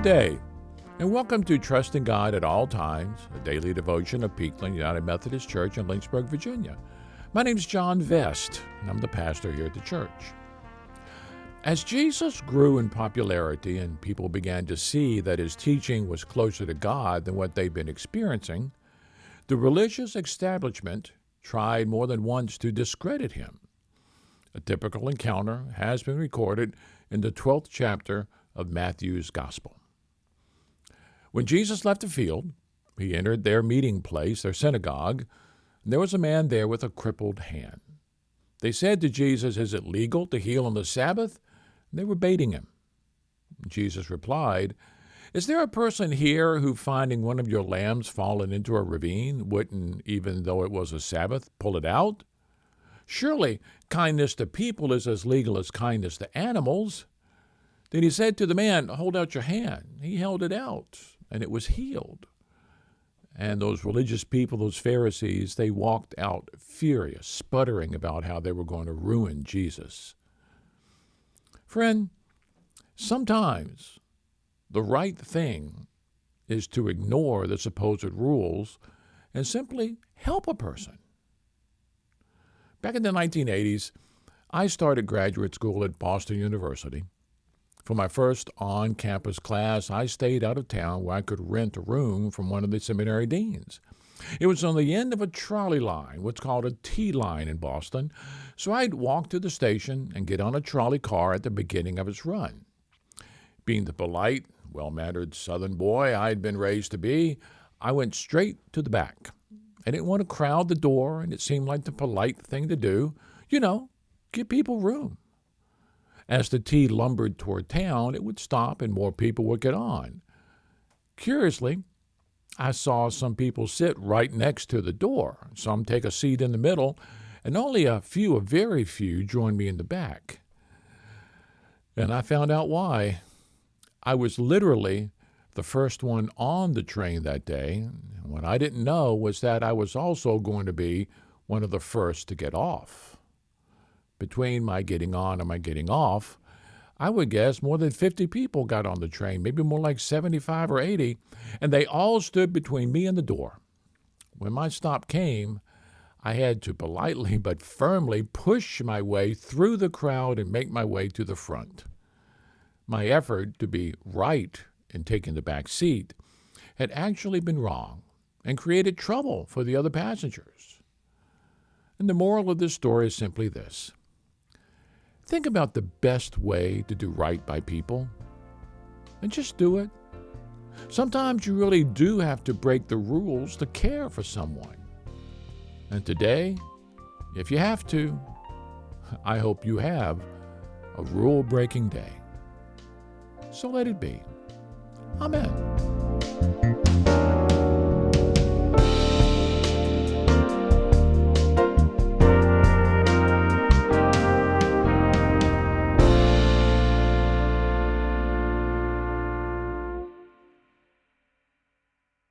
day, and welcome to Trusting God at All Times, a daily devotion of Peakland United Methodist Church in Lynchburg, Virginia. My name is John Vest, and I'm the pastor here at the church. As Jesus grew in popularity and people began to see that his teaching was closer to God than what they'd been experiencing, the religious establishment tried more than once to discredit him. A typical encounter has been recorded in the 12th chapter of Matthew's Gospel. When Jesus left the field, he entered their meeting place, their synagogue, and there was a man there with a crippled hand. They said to Jesus, "Is it legal to heal on the Sabbath?" And they were baiting him. Jesus replied, "Is there a person here who, finding one of your lambs fallen into a ravine, wouldn't, even though it was a Sabbath, pull it out? Surely kindness to people is as legal as kindness to animals." Then he said to the man, "Hold out your hand." He held it out, and it was healed. And those religious people, those Pharisees, they walked out furious, sputtering about how they were going to ruin Jesus. Friend, sometimes the right thing is to ignore the supposed rules and simply help a person. Back in the 1980s, I started graduate school at Boston University. For my first on-campus class, I stayed out of town where I could rent a room from one of the seminary deans. It was on the end of a trolley line, what's called a T-line in Boston, so I'd walk to the station and get on a trolley car at the beginning of its run. Being the polite, well-mannered Southern boy I'd been raised to be, I went straight to the back. I didn't want to crowd the door, and it seemed like the polite thing to do. Give people room. As the T lumbered toward town, it would stop and more people would get on. Curiously, I saw some people sit right next to the door, some take a seat in the middle, and only a very few joined me in the back. And I found out why. I was literally the first one on the train that day. What I didn't know was that I was also going to be one of the first to get off. Between my getting on and my getting off, I would guess more than 50 people got on the train, maybe more like 75 or 80, and they all stood between me and the door. When my stop came, I had to politely but firmly push my way through the crowd and make my way to the front. My effort to be right in taking the back seat had actually been wrong and created trouble for the other passengers. And the moral of this story is simply this. Think about the best way to do right by people, and just do it. Sometimes you really do have to break the rules to care for someone. And today, if you have to, I hope you have a rule-breaking day. So let it be. Amen.